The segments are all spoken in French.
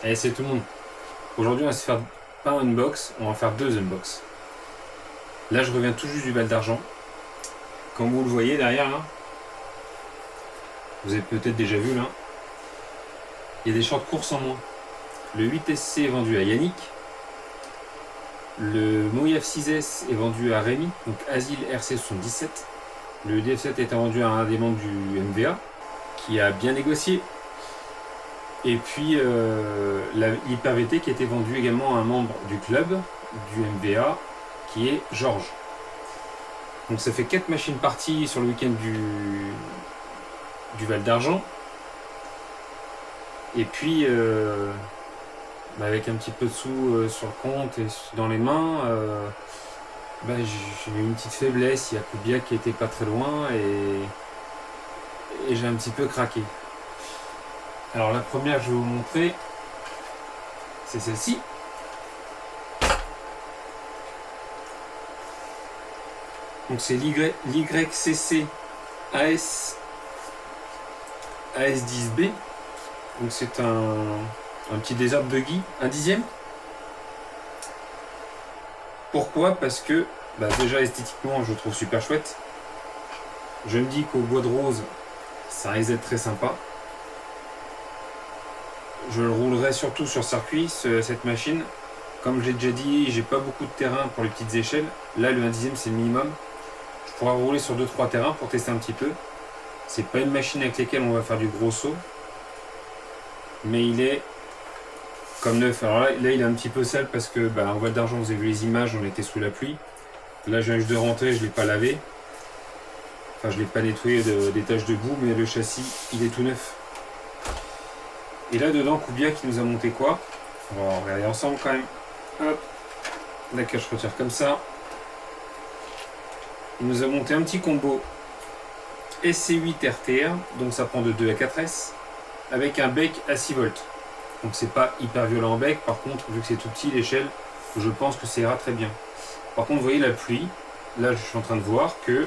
Allez, c'est tout le monde. Aujourd'hui, on va se faire pas un unbox, on va faire 2 unbox. Là, je reviens tout juste du Val d'Argent. Comme vous le voyez derrière, là, vous avez peut-être déjà vu, là, il y a des champs de course en moins. Le 8SC est vendu à Yannick. Le Moyaf 6S est vendu à Rémi, donc Asile RC77. Le DF7 est vendu à un des membres du MVA, qui a bien négocié. Et puis la Hyper VT qui a été vendue également à un membre du club, du MVA, qui est Georges. Donc ça fait 4 machines parties sur le week-end du Val d'Argent. Et puis, avec un petit peu de sous sur le compte et dans les mains, j'ai eu une petite faiblesse. Il y a Kubiak qui était pas très loin et j'ai un petit peu craqué. Alors la première que je vais vous montrer, c'est celle-ci. Donc c'est l'YCC AS10B. Donc c'est un petit désert buggy, un dixième. Pourquoi? Parce que déjà esthétiquement je le trouve super chouette. Je me dis qu'au bois de rose ça risque d'être très sympa. Je le roulerai surtout sur circuit, cette machine. Comme j'ai déjà dit, j'ai pas beaucoup de terrain pour les petites échelles. Là le 1 dixième c'est le minimum. Je pourrais rouler sur 2-3 terrains pour tester un petit peu. C'est pas une machine avec laquelle on va faire du gros saut. Mais il est comme neuf. Alors là il est un petit peu sale parce que en Val d'Argent, vous avez vu les images, on était sous la pluie. Là je viens juste de rentrer, je l'ai pas lavé. Enfin je l'ai pas nettoyé des taches de boue, mais le châssis il est tout neuf. Et là dedans, Kubiak qui nous a monté quoi? On va regarder ensemble quand même. Hop, la cage retire comme ça. Il nous a monté un petit combo SC8 RTR, donc ça prend de 2 à 4S, avec un bec à 6 volts. Donc c'est pas hyper violent en bec, par contre, vu que c'est tout petit, l'échelle, je pense que ça ira très bien. Par contre, vous voyez la pluie, là je suis en train de voir que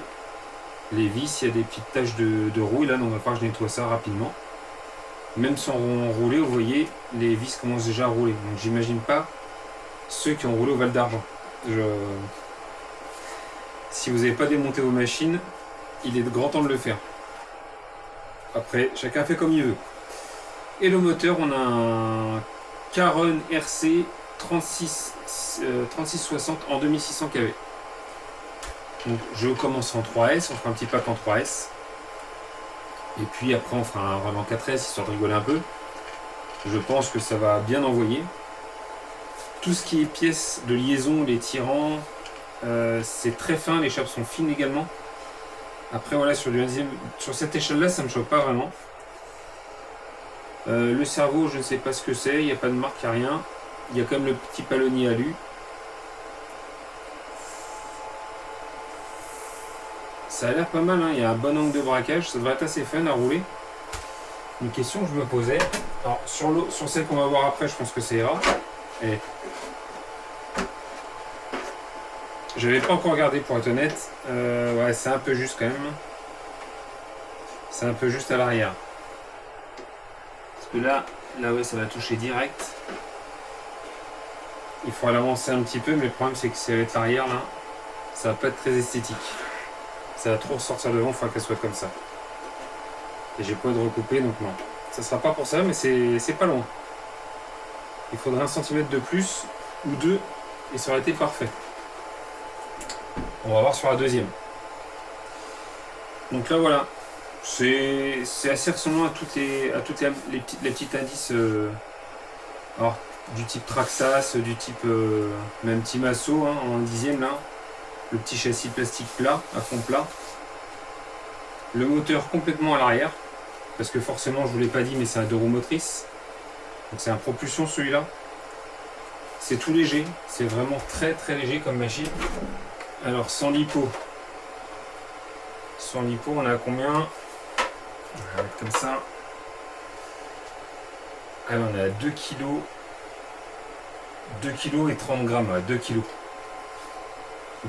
les vis, il y a des petites taches de rouille, là, donc il va falloir que je nettoie ça rapidement. Même sans rouler, vous voyez, les vis commencent déjà à rouler. Donc j'imagine pas ceux qui ont roulé au Val d'Argent. Si vous n'avez pas démonté vos machines, il est de grand temps de le faire. Après, chacun fait comme il veut. Et le moteur, on a un Caron RC 3660 en 2600 kV. Donc je commence en 3S, on fera un petit pack en 3S. Et puis après on fera un run en 4S histoire de rigoler un peu. Je pense que ça va bien envoyer. Tout ce qui est pièces de liaison, les tirants, c'est très fin, les chapes sont fines également. Après voilà, sur cette échelle là ça me choque pas vraiment. Le cerveau, je ne sais pas ce que c'est, il n'y a pas de marque, il n'y a rien. Il y a quand même le petit palonnier alu. Ça a l'air pas mal, hein. Il y a un bon angle de braquage, ça devrait être assez fun à rouler. Une question que je me posais, alors sur celle qu'on va voir après, je pense que ça ira. Et je n'avais pas encore regardé pour être honnête. Ouais, c'est un peu juste quand même. C'est un peu juste à l'arrière. Parce que là ouais, ça va toucher direct. Il faudra l'avancer un petit peu, mais le problème c'est que si ça va être l'arrière là, ça va pas être très esthétique. Ça va trop ressortir devant, il faudra qu'elle soit comme ça. Et j'ai pas de recouper, donc non. Ça sera pas pour ça, mais c'est pas loin. Il faudrait 1 cm de plus, ou 2, et ça aurait été parfait. On va voir sur la deuxième. Donc là voilà. C'est assez ressemblant à toutes les petites indices. Alors, du type Traxxas, du type même Timasso, hein, en 1 dixième là. Le petit châssis plastique plat, à fond plat. Le moteur complètement à l'arrière, parce que forcément, je ne vous l'ai pas dit, mais c'est un 2 roues motrices. Donc c'est un propulsion celui-là. C'est tout léger, c'est vraiment très très léger comme machine. Alors sans lipo, on a combien? On va mettre comme ça. Alors on est à 2 kg. 2 kg et 30 grammes, ouais, 2 kg.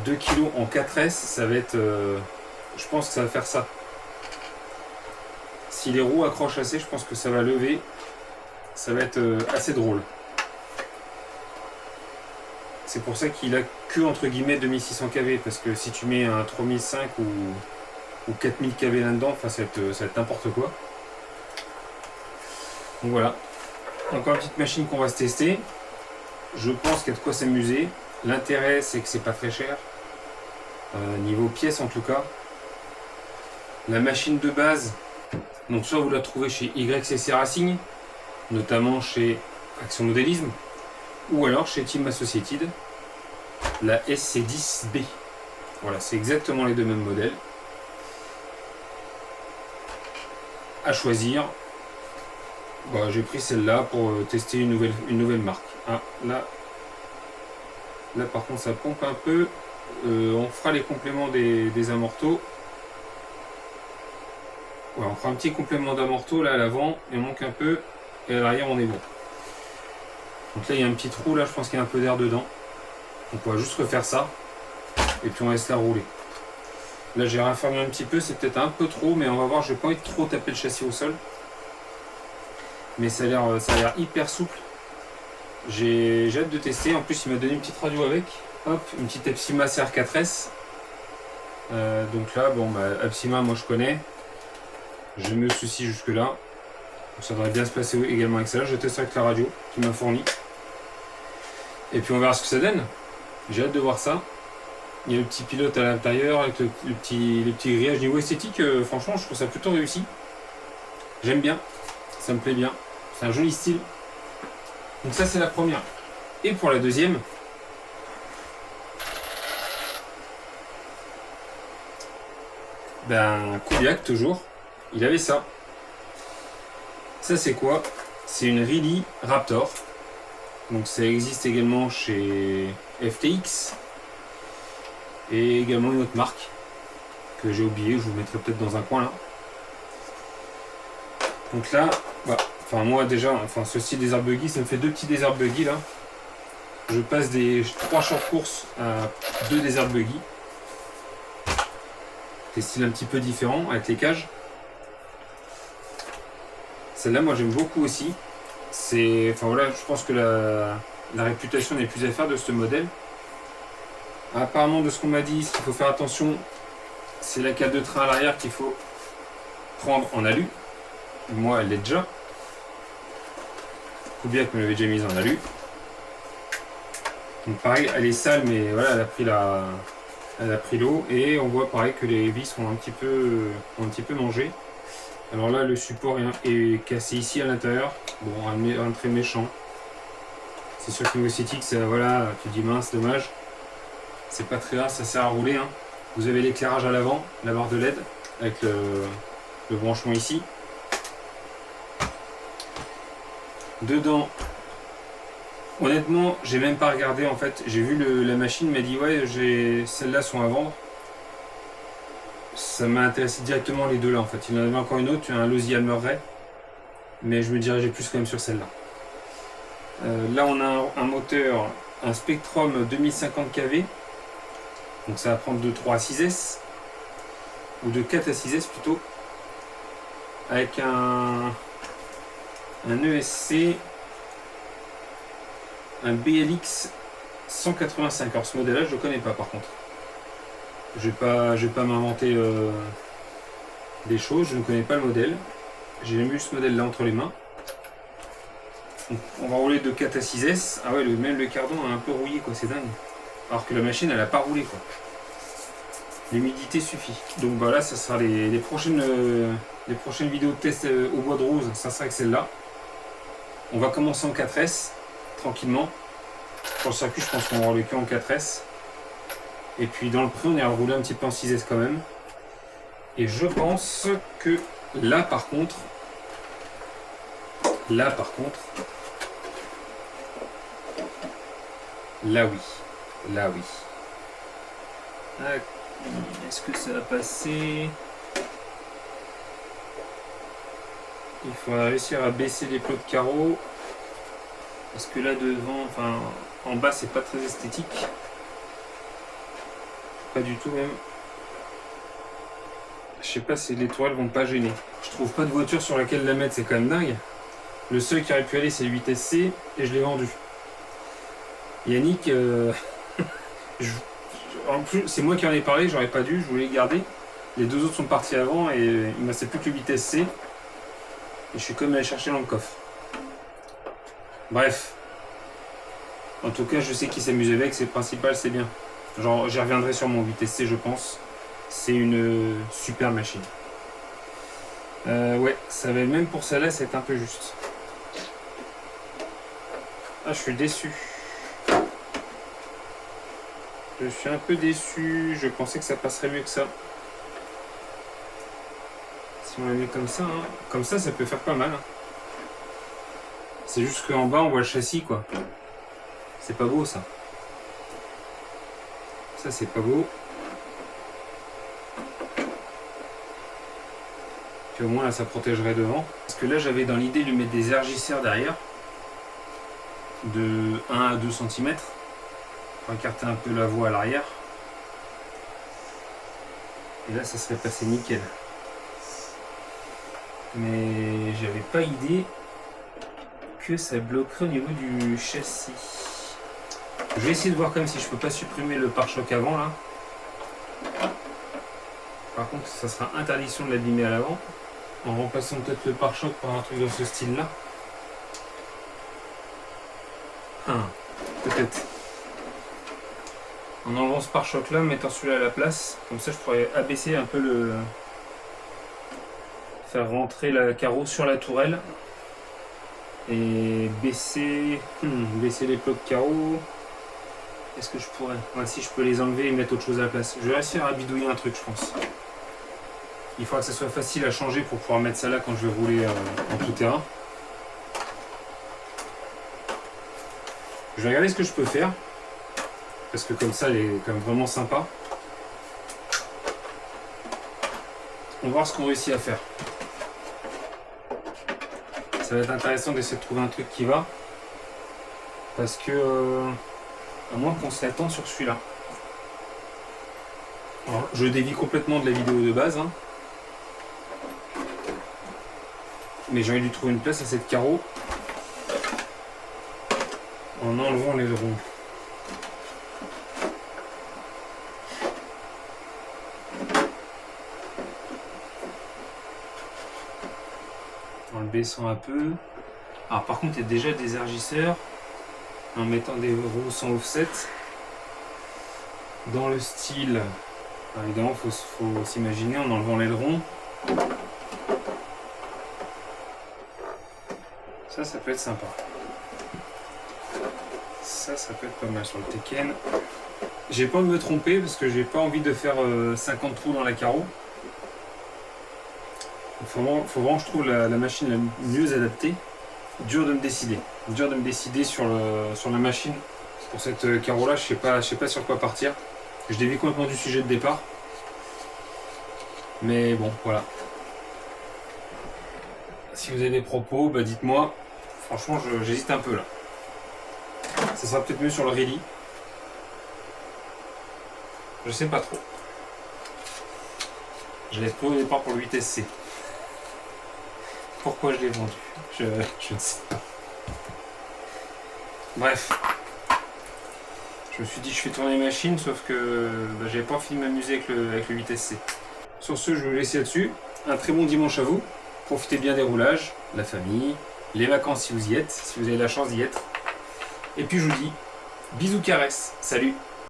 2 kg en 4S, ça va être... je pense que ça va faire ça. Si les roues accrochent assez, je pense que ça va lever. ça va être assez drôle. C'est pour ça qu'il a que entre guillemets 2600 kV, parce que si tu mets un 3005 ou 4000 kV là-dedans, ça va être n'importe quoi. Donc voilà, encore une petite machine qu'on va se tester. Je pense qu'il y a de quoi s'amuser. L'intérêt, c'est que c'est pas très cher, niveau pièces en tout cas. La machine de base, donc soit vous la trouvez chez YCC Racing, notamment chez Action Modélisme, ou alors chez Team Associated, la SC10B. Voilà, c'est exactement les deux mêmes modèles. À choisir, j'ai pris celle-là pour tester une nouvelle marque. Ah, là par contre ça pompe un peu. On fera les compléments des amortos. Ouais, on fera un petit complément d'amorto là à l'avant, il manque un peu, et à l'arrière on est bon. Donc là il y a un petit trou, là je pense qu'il y a un peu d'air dedans. Donc on va juste refaire ça, et puis on laisse la rouler. Là j'ai raffermi un petit peu, c'est peut-être un peu trop, mais on va voir, je n'ai pas envie de trop taper le châssis au sol. Mais ça a l'air hyper souple. J'ai hâte de tester, en plus il m'a donné une petite radio avec. Hop, une petite Epsima CR4S. Donc là, Epsima moi je connais. Je me soucie jusque là. Ça devrait bien se passer également avec ça. Je teste avec la radio qui m'a fourni. Et puis on verra ce que ça donne. J'ai hâte de voir ça. Il y a le petit pilote à l'intérieur avec le petit grillage niveau esthétique. Franchement, je trouve ça plutôt réussi. J'aime bien. Ça me plaît bien. C'est un joli style. Donc ça, c'est la première. Et pour la deuxième, Kodiak toujours. Il avait ça. Ça c'est quoi? C'est une Riley Raptor. Donc ça existe également chez FTX. Et également une autre marque que j'ai oublié, je vous mettrai peut-être dans un coin là. Donc là, moi déjà, ce style Desert Buggy, ça me fait deux petits Desert Buggy là. Je passe des 3 short courses à 2 Desert Buggy. Des styles un petit peu différents avec les cages. Celle-là, moi j'aime beaucoup aussi. Je pense que la réputation n'est plus à faire de ce modèle. Apparemment, de ce qu'on m'a dit, ce qu'il faut faire attention, c'est la cale de train à l'arrière qu'il faut prendre en alu. Moi, elle l'est déjà. Kodiak me l'avait déjà mise en alu. Donc pareil, elle est sale, mais voilà, elle a pris l'eau et on voit pareil que les vis ont un petit peu mangé. Alors là, le support est cassé ici à l'intérieur. Bon, un très méchant. C'est sûr que niveau esthétique, voilà, tu te dis mince, dommage. C'est pas très grave, ça sert à rouler. Hein. Vous avez l'éclairage à l'avant, la barre de LED avec le branchement ici. Dedans, honnêtement, j'ai même pas regardé en fait. J'ai vu la machine, m'a dit ouais, celles-là sont à vendre. Ça m'a intéressé directement les deux là en fait. Il y en avait encore une autre, un Losi Hammer Ray, mais je me dirigeais plus quand même sur celle-là. Là on a un moteur, un Spectrum 2050 kV, donc ça va prendre de 3 à 6S, ou de 4 à 6S plutôt, avec un ESC, un BLX 185. Alors ce modèle là je ne connais pas par contre. Je vais pas m'inventer des choses, je ne connais pas le modèle. J'ai même eu ce modèle là entre les mains. Donc, on va rouler de 4 à 6S. Ah ouais, même le cardan a un peu rouillé quoi, c'est dingue. Alors que la machine elle a pas roulé quoi. L'humidité suffit. Donc là ça sera les prochaines vidéos de test au bois de rose, ça sera avec celle-là. On va commencer en 4S, tranquillement. Sur le circuit je pense qu'on va rouler que en 4S. Et puis dans le prix, on ira rouler un petit peu en 6S quand même. Et je pense que là par contre, là oui. Est-ce que ça va passer? Il faudra réussir à baisser les plots de carreaux. Parce que là devant, en bas c'est pas très esthétique. Pas du tout même. Je sais pas si les toiles vont pas gêner. Je trouve pas de voiture sur laquelle la mettre, c'est quand même dingue. Le seul qui aurait pu aller, c'est le 8SC et je l'ai vendu. Yannick, en plus, c'est moi qui en ai parlé, j'aurais pas dû, je voulais le garder. Les deux autres sont partis avant et il ne me restait plus que le 8SC. Et je suis quand même allé chercher dans le coffre. Bref. En tout cas, je sais qu'il s'amuse avec, c'est le principal, c'est bien. Genre, j'y reviendrai sur mon 8SC, je pense. C'est une super machine. Ouais, ça va même pour celle-là, c'est un peu juste. Ah, je suis déçu. Je suis un peu déçu. Je pensais que ça passerait mieux que ça. Si on la met comme ça, hein. Comme ça peut faire pas mal. Hein. C'est juste qu'en bas, on voit le châssis, quoi. C'est pas beau, ça. Ça, c'est pas beau. Puis au moins, là, ça protégerait devant. Parce que là, j'avais dans l'idée de lui mettre des ergisseurs derrière. De 1 à 2 cm. Pour écarter un peu la voie à l'arrière. Et là, ça serait passé nickel. Mais j'avais pas idée que ça bloquerait au niveau du châssis. Je vais essayer de voir comme si je peux pas supprimer le pare-choc avant là. Par contre, ça sera interdiction de l'abîmer à l'avant. En remplaçant peut-être le pare-choc par un truc dans ce style-là. Peut-être. En enlevant ce pare-choc-là, mettant celui-là à la place, comme ça je pourrais abaisser un peu le... faire rentrer la carreau sur la tourelle. Et baisser les blocs carreaux. Est-ce que je pourrais? Ouais, si je peux les enlever et mettre autre chose à la place. Je vais réussir à bidouiller un truc, je pense. Il faudra que ça soit facile à changer pour pouvoir mettre ça là quand je vais rouler en tout terrain. Je vais regarder ce que je peux faire. Parce que comme ça, elle est quand même vraiment sympa. On va voir ce qu'on réussit à faire. Ça va être intéressant d'essayer de trouver un truc qui va. Parce que... à moins qu'on s'attende sur celui-là. Alors, je dévie complètement de la vidéo de base. Hein. Mais j'ai dû trouver une place à cette carreau. En enlevant les ronds. En le baissant un peu. Alors par contre, il y a déjà des ergisseurs. En mettant des roues sans offset. Dans le style, évidemment, il faut s'imaginer en enlevant l'aileron. Ça peut être sympa. Ça peut être pas mal sur le Tekken. J'ai pas envie de me tromper parce que j'ai pas envie de faire 50 trous dans la carreau. Faut vraiment que je trouve la machine la mieux adaptée. Dur de me décider. Dur de me décider sur la machine. Pour cette carreau là, je sais pas sur quoi partir. Je dévie complètement du sujet de départ. Mais bon, voilà. Si vous avez des propos, bah dites-moi. Franchement, j'hésite un peu là. Ça sera peut-être mieux sur le rallye. Je sais pas trop. Je l'ai pris au départ pour le 8SC. Pourquoi je l'ai vendu? Je ne sais pas. Bref. Je me suis dit je fais tourner les machines, sauf que j'avais pas fini de m'amuser avec le 8SC. Sur ce, je vais vous laisser là-dessus. Un très bon dimanche à vous. Profitez bien des roulages, la famille, les vacances si vous y êtes, si vous avez la chance d'y être. Et puis je vous dis bisous caresses. Salut!